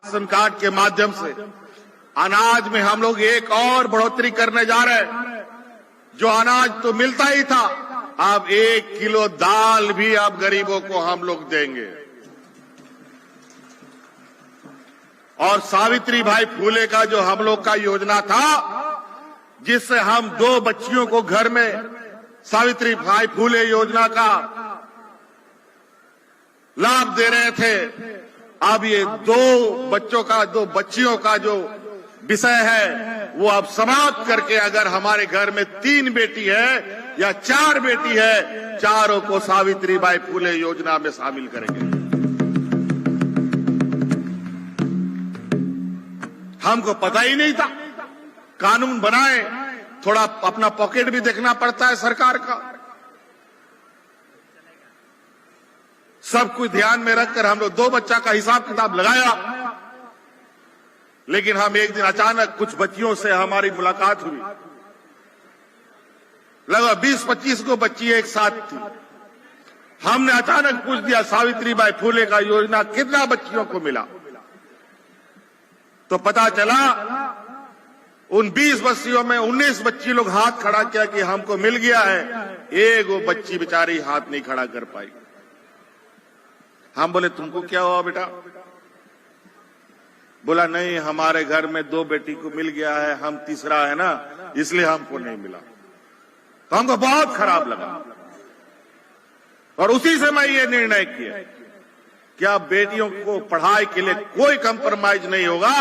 Ration card के माध्यम से अनाज में हम लोग एक और बढ़ोतरी करने जा रहे हैं। जो अनाज तो मिलता ही था, अब 1 किलो दाल भी अब गरीबों को हम लोग देंगे। और सावित्री भाई फूले का जो हम लोग का योजना था, जिससे हम 2 बच्चियों को घर में सावित्री भाई फूले योजना का लाभ दे रहे थे, अब ये 2 बच्चियों का जो विषय है वो अब समाप्त करके अगर हमारे घर में 3 बेटी है या 4 बेटी है, चारों को सावित्री बाई फूले योजना में शामिल करेंगे। हमको पता ही नहीं था, कानून बनाए, थोड़ा अपना पॉकेट भी देखना पड़ता है सरकार का। सब कुछ ध्यान में रखकर हम लोग 2 बच्चा का हिसाब किताब लगाया, लेकिन हम एक दिन अचानक कुछ बच्चियों से हमारी मुलाकात हुई। लगभग 20-25 को बच्ची एक साथ थी। हमने अचानक पूछ दिया, सावित्री बाई फूले का योजना कितना बच्चियों को मिला? तो पता चला उन 20 बच्चियों में 19 बच्ची लोग हाथ खड़ा किया कि हमको मिल गया है। एक वो बच्ची बेचारी हाथ नहीं खड़ा कर पाई। हम बोले, तुमको क्या हुआ बेटा? बोला, नहीं, हमारे घर में 2 बेटी को मिल गया है, हम तीसरा है ना, इसलिए हमको नहीं मिला। तो हमको बहुत खराब लगा और उसी से मैं ये निर्णय किया कि अब बेटियों को पढ़ाई के लिए कोई कंप्रोमाइज नहीं होगा।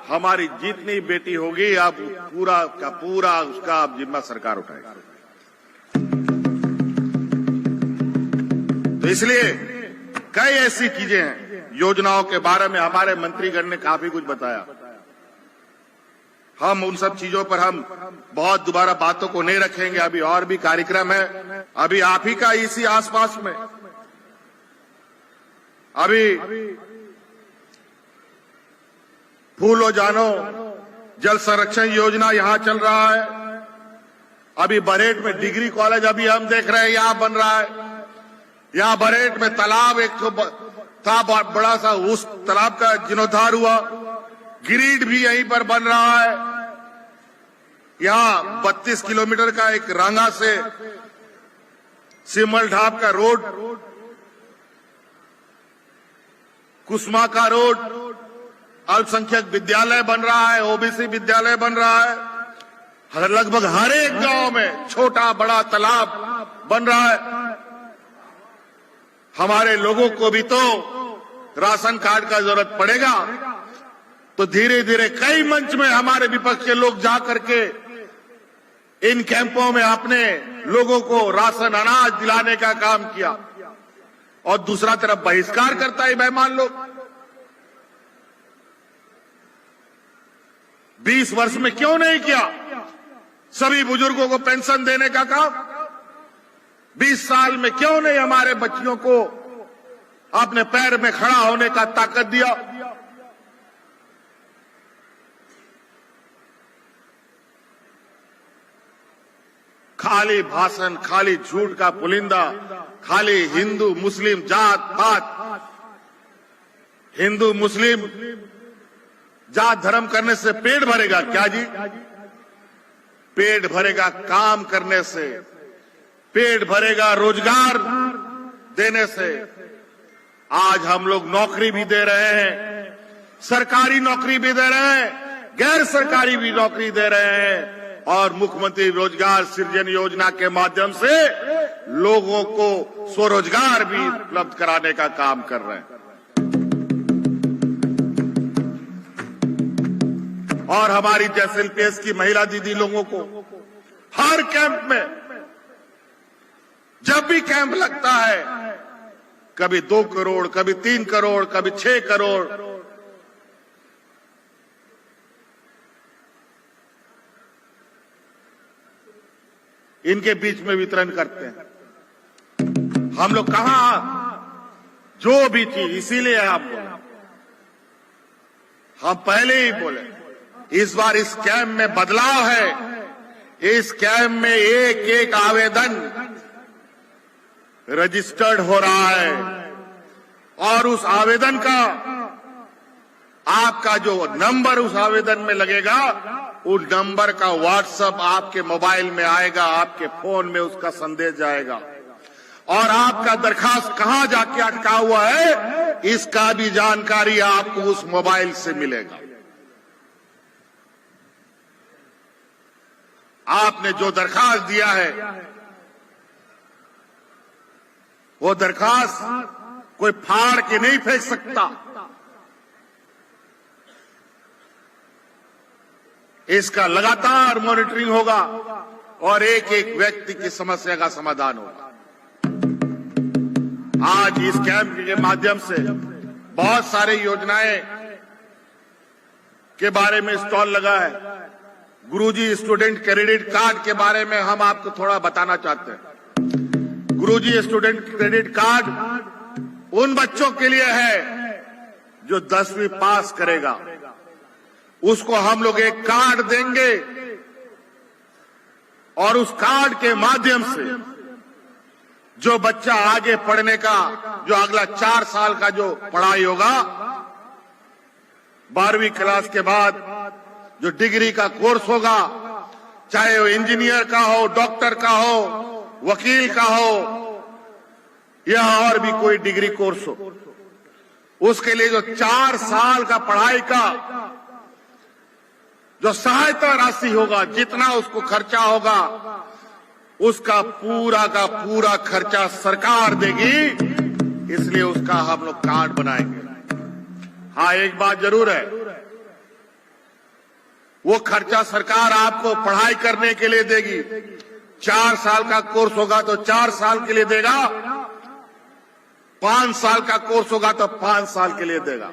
हमारी जितनी बेटी होगी अब पूरा का पूरा उसका अब जिम्मा सरकार उठाएगी। तो इसलिए कई ऐसी चीजें हैं, योजनाओं के बारे में हमारे मंत्रीगण ने काफी कुछ बताया। हम उन सब चीजों पर हम बहुत दोबारा बातों को नहीं रखेंगे। अभी और भी कार्यक्रम है, अभी आप ही का इसी आसपास में अभी फूलो जानो जल संरक्षण योजना यहां चल रहा है। अभी बरेट में डिग्री कॉलेज अभी हम देख रहे हैं यहां बन रहा है। यहां बरेट में तालाब एक तो था बड़ा सा, उस तालाब का जीर्णोद्धार हुआ। ग्रिड भी यहीं पर बन रहा है। यहां 32 किलोमीटर का एक रांगा से सिमल ढाब का रोड, कुसमा का रोड, अल्पसंख्यक विद्यालय बन रहा है, ओबीसी विद्यालय बन रहा है। लगभग हर एक गांव में छोटा बड़ा तालाब बन रहा है। हमारे लोगों को भी तो राशन कार्ड का जरूरत पड़ेगा, तो धीरे धीरे कई मंच में हमारे विपक्ष के लोग जा करके इन कैंपों में अपने लोगों को राशन अनाज दिलाने का काम किया, और दूसरा तरफ बहिष्कार करता है बेईमान लोग। 20 वर्ष में क्यों नहीं किया सभी बुजुर्गों को पेंशन देने का काम? 20 साल में क्यों नहीं हमारे बच्चियों को अपने पैर में खड़ा होने का ताकत दिया? खाली भाषण, खाली झूठ का पुलिंदा, खाली हिंदू मुस्लिम जात पात, हिंदू मुस्लिम जात धर्म करने से पेट भरेगा क्या जी? पेट भरेगा काम करने से, पेट भरेगा रोजगार देने से। आज हम लोग नौकरी भी दे रहे हैं, सरकारी नौकरी भी दे रहे हैं, गैर सरकारी भी नौकरी दे रहे हैं, और मुख्यमंत्री रोजगार सृजन योजना के माध्यम से लोगों को स्वरोजगार भी उपलब्ध कराने का काम कर रहे हैं। और हमारी जैसलमेर की महिला दीदी लोगों को हर कैंप में, जब भी कैंप लगता है, कभी 2 करोड़, कभी 3 करोड़, कभी 6 करोड़, इनके बीच में वितरण करते हैं। हम लोग कहां जो भी चीज, इसीलिए हम पहले ही बोले, इस बार इस कैंप में बदलाव है। इस कैंप में एक एक आवेदन रजिस्टर्ड हो रहा है, और उस आवेदन का आपका जो नंबर उस आवेदन में लगेगा, उस नंबर का व्हाट्सएप आपके मोबाइल में आएगा, आपके फोन में उसका संदेश जाएगा, और आपका दरखास्त कहां जाके अटका हुआ है इसका भी जानकारी आपको उस मोबाइल से मिलेगा। आपने जो दरखास्त दिया है वो दरखास्त कोई फाड़ के नहीं फेंक सकता। इसका लगातार मॉनिटरिंग होगा और एक एक व्यक्ति की समस्या का समाधान होगा। आज इस कैंप के माध्यम से बहुत सारे योजनाएं के बारे में स्टॉल लगा है। गुरुजी स्टूडेंट क्रेडिट कार्ड के बारे में हम आपको थोड़ा बताना चाहते हैं। गुरुजी स्टूडेंट क्रेडिट कार्ड उन बच्चों के लिए है जो 10वीं पास करेगा, उसको हम लोग एक कार्ड देंगे और उस कार्ड के माध्यम से जो बच्चा आगे पढ़ने का, जो अगला 4 साल का जो पढ़ाई होगा, 12वीं क्लास के बाद जो डिग्री का कोर्स होगा, चाहे वो इंजीनियर का हो, डॉक्टर का हो, वकील का हो या और भी कोई डिग्री कोर्स हो, उसके लिए जो 4 साल का पढ़ाई का जो सहायता राशि होगा, जितना उसको खर्चा होगा, उसका पूरा का पूरा खर्चा सरकार देगी। इसलिए उसका हम लोग कार्ड बनाएंगे। हाँ, एक बात जरूर है, वो खर्चा सरकार आपको पढ़ाई करने के लिए देगी। 4 साल का कोर्स होगा तो 4 साल के लिए देगा, 5 साल का कोर्स होगा तो 5 साल के लिए देगा,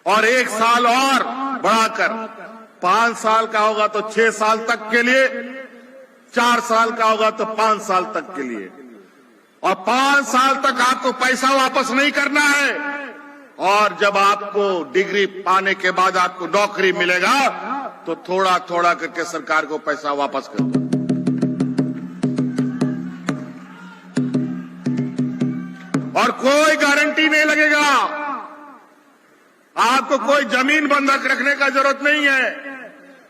और 1 साल और बढ़ाकर 5 साल का होगा तो 6 साल तक के लिए, 4 साल का होगा तो 5 साल तक के लिए, और 5 साल तक आपको पैसा वापस नहीं करना है। और जब आपको डिग्री पाने के बाद आपको नौकरी मिलेगा तो थोड़ा थोड़ा करके सरकार को पैसा वापस कर दो। और कोई गारंटी नहीं लगेगा, आपको कोई जमीन बंधक रखने का जरूरत नहीं है,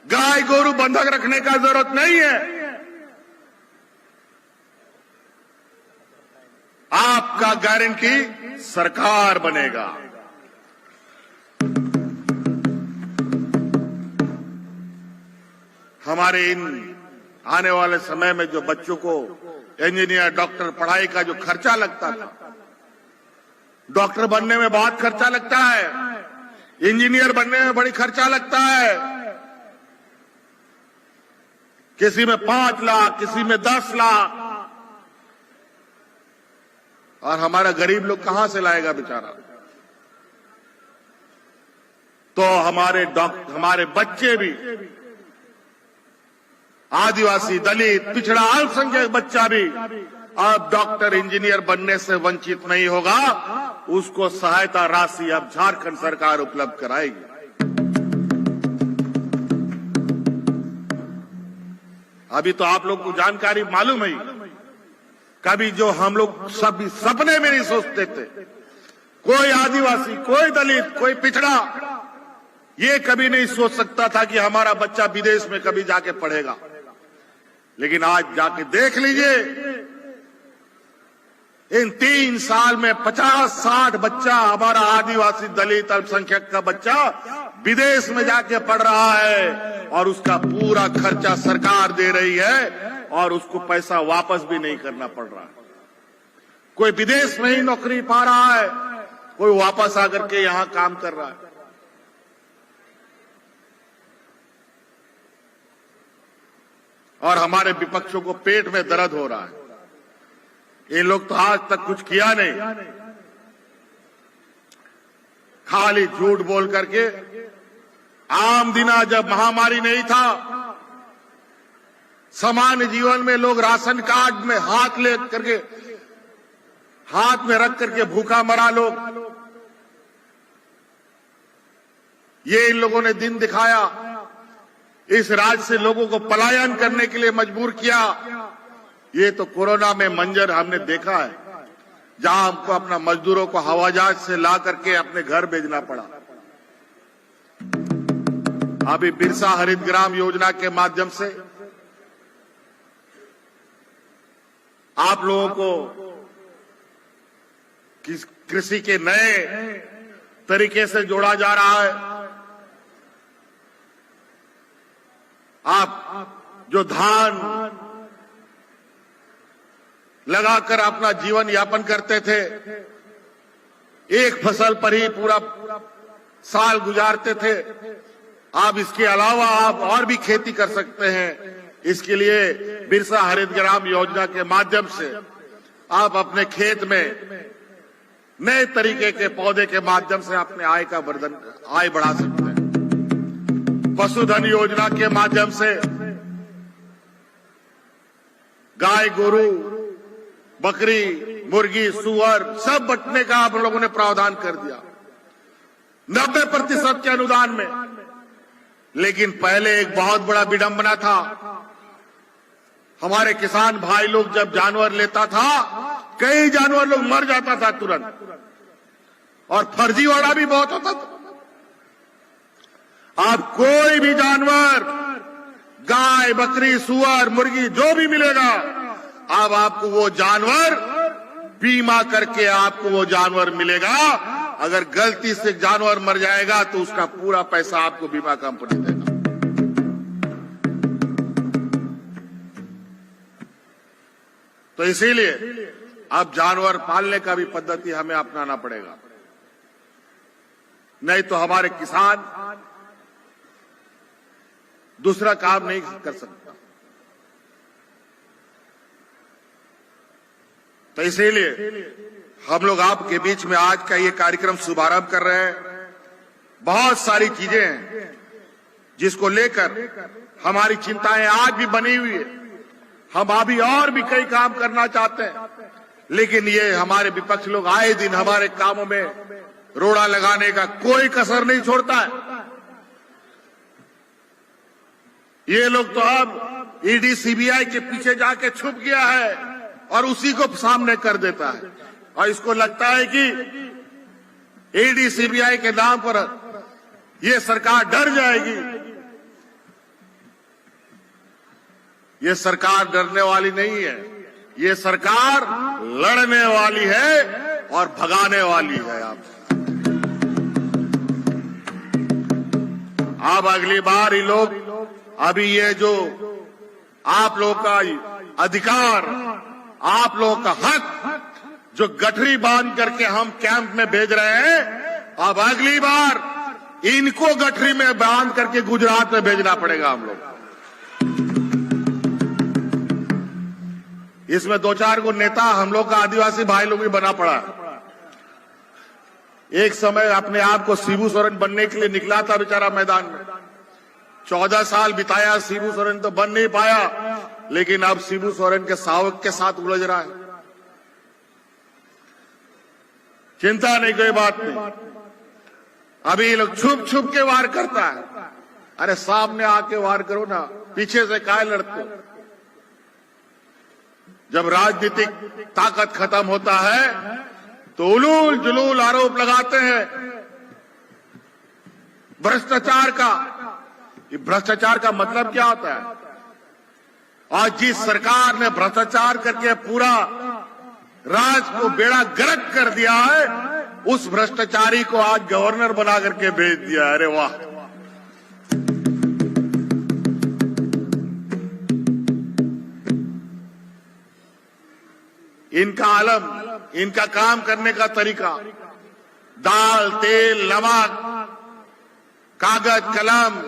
गाय गोरू बंधक रखने का जरूरत नहीं है। आपका गारंटी सरकार बनेगा। हमारे इन आने वाले समय में जो बच्चों को इंजीनियर, डॉक्टर पढ़ाई का जो खर्चा लगता था, डॉक्टर बनने में बहुत खर्चा लगता है, इंजीनियर बनने में बड़ी खर्चा लगता है, किसी में 5 लाख, किसी में 10 लाख, और हमारा गरीब लोग कहां से लाएगा बेचारा। तो हमारे बच्चे भी, आदिवासी, दलित, पिछड़ा, अल्पसंख्यक बच्चा भी अब डॉक्टर, इंजीनियर बनने से वंचित नहीं होगा। उसको सहायता राशि अब झारखंड सरकार उपलब्ध कराएगी। अभी तो आप लोग को जानकारी मालूम है, कभी जो हम लोग सभी सपने में नहीं सोचते थे, कोई आदिवासी, कोई दलित, कोई पिछड़ा ये कभी नहीं सोच सकता था कि हमारा बच्चा विदेश में कभी जाके पढ़ेगा। लेकिन आज जाके देख लीजिए, इन 3 साल में 50-60 बच्चा, हमारा आदिवासी, दलित, अल्पसंख्यक का बच्चा विदेश में जाके पढ़ रहा है, और उसका पूरा खर्चा सरकार दे रही है, और उसको पैसा वापस भी नहीं करना पड़ रहा है। कोई विदेश में ही नौकरी पा रहा है, कोई वापस आकर के यहां काम कर रहा है। और हमारे विपक्षों को पेट में दर्द हो रहा है। ये लोग तो आज तक कुछ किया नहीं, खाली झूठ बोल करके। आम दिना जब महामारी नहीं था, सामान्य जीवन में लोग राशन कार्ड में हाथ ले करके, हाथ में रख करके भूखा मरा लोग, ये इन लोगों ने दिन दिखाया। इस राज्य से लोगों को पलायन करने के लिए मजबूर किया। ये तो कोरोना में मंजर हमने देखा है, जहां हमको अपना मजदूरों को हवाई जहाज से ला करके अपने घर भेजना पड़ा। अभी बिरसा हरित ग्राम योजना के माध्यम से आप लोगों को कृषि के नए तरीके से जोड़ा जा रहा है। आप जो धान लगाकर अपना जीवन यापन करते थे, एक फसल पर ही पूरा साल गुजारते थे, आप इसके अलावा आप और भी खेती कर सकते हैं। इसके लिए बिरसा हरित ग्राम योजना के माध्यम से आप अपने खेत में नए तरीके के पौधे के माध्यम से अपने आय बढ़ा सकते हैं। पशुधन योजना के माध्यम से गाय, गोरू, बकरी, मुर्गी, सुअर सब बंटने का आप लोगों ने प्रावधान कर दिया 90% के अनुदान में। लेकिन पहले एक बहुत बड़ा विडंबना था, हमारे किसान भाई लोग जब जानवर लेता था, कई जानवर लोग मर जाता था तुरंत, और फर्जीवाड़ा भी बहुत होता था। अब कोई भी जानवर, गाय, बकरी, सुअर, मुर्गी जो भी मिलेगा, अब आपको वो जानवर बीमा करके आपको वो जानवर मिलेगा। अगर गलती से जानवर मर जाएगा तो उसका पूरा पैसा आपको बीमा कंपनी देगा। तो इसीलिए अब जानवर पालने का भी पद्धति हमें अपनाना पड़ेगा, नहीं तो हमारे किसान दूसरा काम नहीं कर सकता। तो इसीलिए हम लोग आपके बीच में आज का ये कार्यक्रम शुभारंभ कर रहे हैं। बहुत सारी चीजें हैं जिसको लेकर हमारी चिंताएं आज भी बनी हुई है। हम अभी और भी कई काम करना चाहते हैं, लेकिन ये हमारे विपक्ष लोग आए दिन हमारे कामों में रोड़ा लगाने का कोई कसर नहीं छोड़ता है। ये लोग तो अब ईडी, सीबीआई के पीछे जाके छुप गया है और उसी को सामने कर देता है, और इसको लगता है कि ईडी, सीबीआई के नाम पर ये सरकार डर जाएगी। ये सरकार डरने वाली नहीं है, ये सरकार लड़ने वाली है और भगाने वाली है। अब अगली बार ये लोग, अभी ये जो आप लोग का अधिकार, आप लोग का हक जो गठरी बांध करके हम कैंप में भेज रहे हैं, अब अगली बार इनको गठरी में बांध करके गुजरात में भेजना पड़ेगा हम लोग। इसमें 2-4 को नेता हम लोग का आदिवासी भाई लोग भी बना पड़ा। एक समय अपने आप को शिबू सोरेन बनने के लिए निकला था बेचारा मैदान में, 14 साल बिताया, शिबू सोरेन तो बन नहीं पाया, लेकिन अब शिबू सोरेन के सावक के साथ उलझ रहा है। चिंता नहीं, कोई बात नहीं। अभी लोग छुप छुप के वार करता है। अरे सामने आके वार करो ना, पीछे से काहे लड़ते हो? जब राजनीतिक ताकत खत्म होता है तो उलूल जुलूल आरोप लगाते हैं भ्रष्टाचार का। ये भ्रष्टाचार का मतलब क्या होता है? आज जिस सरकार ने भ्रष्टाचार करके पूरा राज्य को बेड़ा गर्क कर दिया है, उस भ्रष्टाचारी को आज गवर्नर बना करके भेज दिया। अरे वाह! इनका आलम, इनका काम करने का तरीका, दाल, तेल, नमक, कागज, कलम,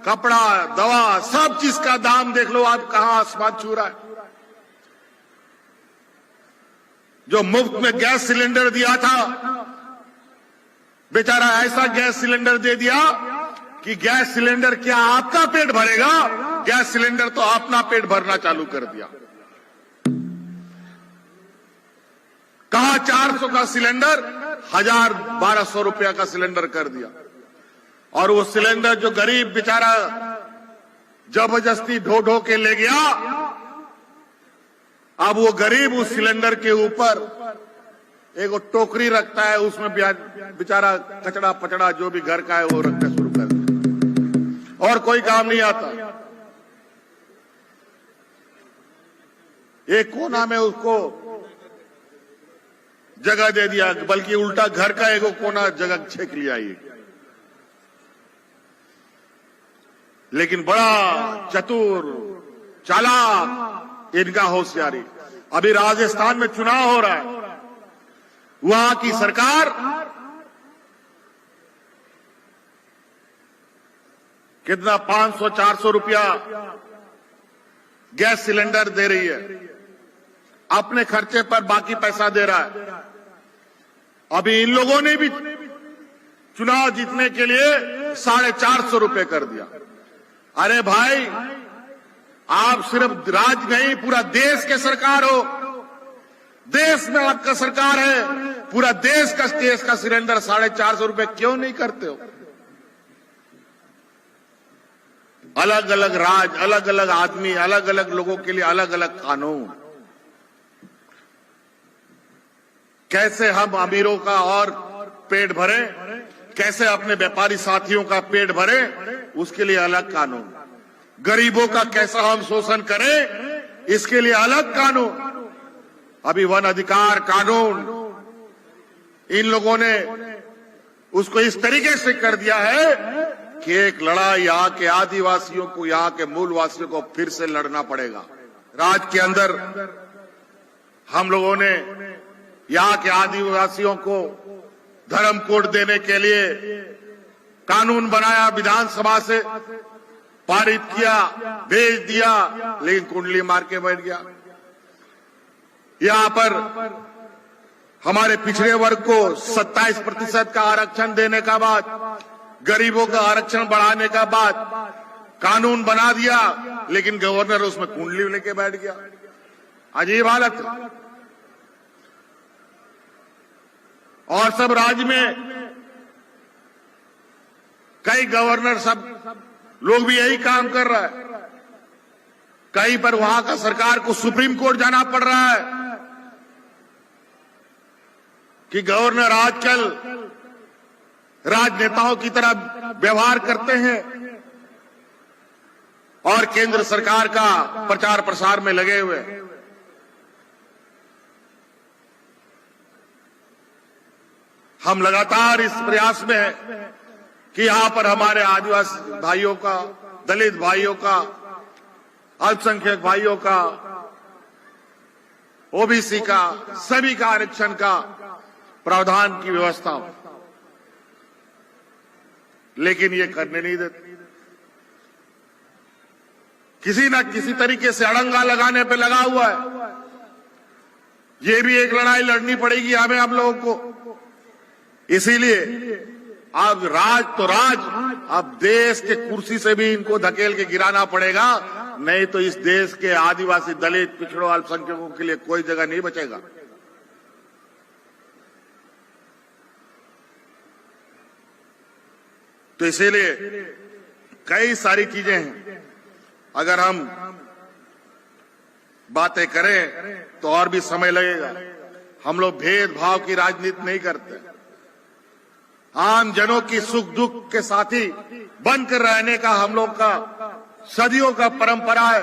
कपड़ा, दवा, सब चीज का दाम देख लो आप कहां आसमान छू रहा है। जो मुफ्त में गैस सिलेंडर दिया था, बेचारा ऐसा गैस सिलेंडर दे दिया कि गैस सिलेंडर क्या आपका पेट भरेगा? गैस सिलेंडर तो अपना पेट भरना चालू कर दिया। कहा 400 का सिलेंडर 1000-1200 रुपया का सिलेंडर कर दिया। और वो सिलेंडर जो गरीब बेचारा जबरदस्ती ढो ढो के ले गया, अब वो गरीब उस सिलेंडर के ऊपर एक टोकरी रखता है, उसमें बेचारा कचड़ा पचड़ा जो भी घर का है वो रखना शुरू कर दिया। और कोई काम नहीं आता। एक कोना में उसको जगह दे दिया, बल्कि उल्टा घर का एक कोना जगह छेक लिया ये। लेकिन बड़ा चतुर चालाक इनका होशियारी। अभी राजस्थान में चुनाव हो रहा है, वहां की सरकार कितना 500-400 रुपया गैस सिलेंडर दे रही है, अपने खर्चे पर बाकी पैसा दे रहा है। अभी इन लोगों ने भी चुनाव जीतने के लिए 450 रुपए कर दिया। अरे भाई, आप सिर्फ राज्य नहीं, पूरा देश के सरकार हो, देश में आपका सरकार है, पूरा देश का सिलेंडर 450 रुपए क्यों नहीं करते हो? अलग अलग राज्य, अलग अलग आदमी, अलग अलग लोगों के लिए अलग अलग कानून। कैसे हम अमीरों का और पेट भरे, कैसे अपने व्यापारी साथियों का पेट भरे, उसके लिए अलग कानून। गरीबों का कैसा हम शोषण करें, इसके लिए अलग कानून। अभी वन अधिकार कानून इन लोगों ने उसको इस तरीके से कर दिया है कि एक लड़ाई यहाँ के आदिवासियों को, यहाँ के मूलवासियों को फिर से लड़ना पड़ेगा। राज्य के अंदर हम लोगों ने यहाँ के आदिवासियों को धर्म कोड देने के लिए कानून बनाया, विधानसभा से पारित किया, भेज दिया, लेकिन कुंडली मार के बैठ गया। यहां पर हमारे पिछड़े वर्ग को 27% का आरक्षण देने का बाद, गरीबों का आरक्षण बढ़ाने का बाद कानून बना दिया, लेकिन गवर्नर उसमें कुंडली लेके बैठ गया। अजीब हालत है। और सब राज्य में कई गवर्नर, सब लोग भी यही काम कर रहा है। कहीं पर वहां का सरकार को सुप्रीम कोर्ट जाना पड़ रहा है कि गवर्नर आजकल राजनेताओं की तरह व्यवहार करते हैं और केंद्र सरकार का प्रचार प्रसार में लगे हुए। हम लगातार इस प्रयास में हैं कि यहां पर हमारे आदिवासी भाइयों का, दलित भाइयों का, अल्पसंख्यक भाइयों का, ओबीसी का, सभी का आरक्षण का प्रावधान की व्यवस्था हो, लेकिन ये करने नहीं देते। किसी न किसी तरीके से अड़ंगा लगाने पे लगा हुआ है। ये भी एक लड़ाई लड़नी पड़ेगी हमें, हम लोगों को। इसीलिए अब राज तो राज, अब देश के कुर्सी से भी इनको धकेल के गिराना पड़ेगा, नहीं तो इस देश के आदिवासी, दलित, पिछड़ों, अल्पसंख्यकों के लिए कोई जगह नहीं बचेगा। तो इसीलिए कई सारी चीजें हैं। अगर हम बातें करें तो और भी समय लगेगा। हम लोग भेदभाव की राजनीति नहीं करते। आम जनों की सुख दुख के साथी बनकर रहने का हम लोग का सदियों का परंपरा है।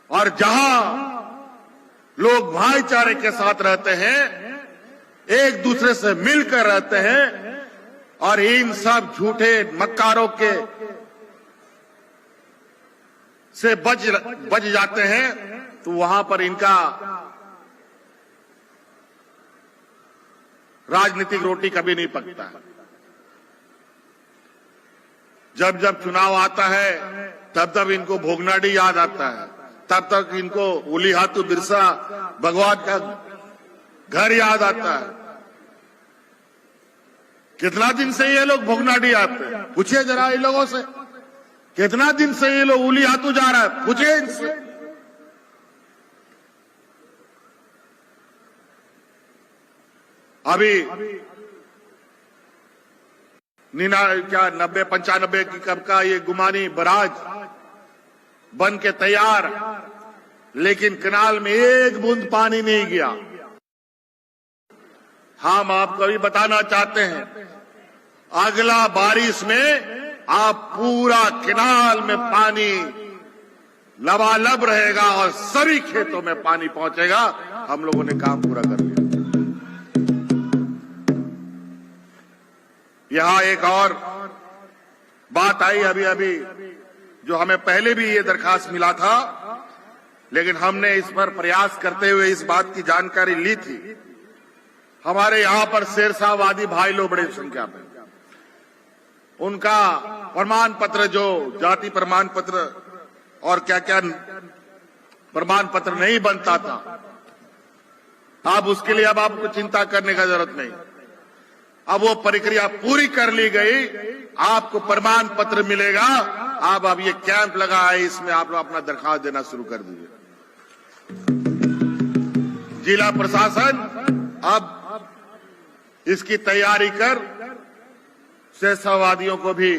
और जहां लोग भाईचारे के साथ रहते हैं, एक दूसरे से मिलकर रहते हैं और इन सब झूठे मक्कारों के से बच जाते हैं, तो वहां पर इनका राजनीतिक रोटी कभी नहीं पकता है। जब जब चुनाव आता है तब तब इनको भोगनाडी याद आता है, तब तक इनको उलीहातू बिरसा भगवान का घर याद आता है। कितना दिन से ये लोग भोगनाडी आते हैं, पूछिए जरा इन लोगों से। कितना दिन से ये लोग उलीहातू जा रहा है, पूछिए इनसे। अभी 90-95 की कब का ये गुमानी बराज बन के तैयार, लेकिन कनाल में एक बूंद पानी नहीं गया। हम आपको भी बताना चाहते हैं, अगला बारिश में आप पूरा केनाल में पानी लबालब रहेगा और सभी खेतों में पानी पहुंचेगा। हम लोगों ने काम पूरा कर लिया। यहां एक और बात आई अभी अभी, जो हमें पहले भी ये दरखास्त मिला था, लेकिन हमने इस पर प्रयास करते हुए इस बात की जानकारी ली थी। हमारे यहां पर शेरशाहवादी भाई लोग बड़ी संख्या में, उनका प्रमाण पत्र, जो जाति प्रमाण पत्र और क्या क्या प्रमाण पत्र नहीं बनता था, अब उसके लिए अब आपको चिंता करने का जरूरत नहीं। अब वो प्रक्रिया पूरी कर ली गई, आपको प्रमाण पत्र मिलेगा। अब ये कैंप लगा है, इसमें आप लोग अपना दरखास्त देना शुरू कर दीजिए। जिला प्रशासन अब इसकी तैयारी कर शेरशाहवादियों को भी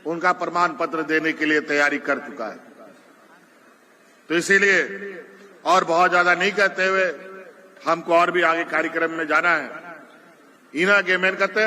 उनका प्रमाण पत्र देने के लिए तैयारी कर चुका है। तो इसीलिए और बहुत ज्यादा नहीं कहते हुए हमको और भी आगे कार्यक्रम में जाना है। इना के मैन कहते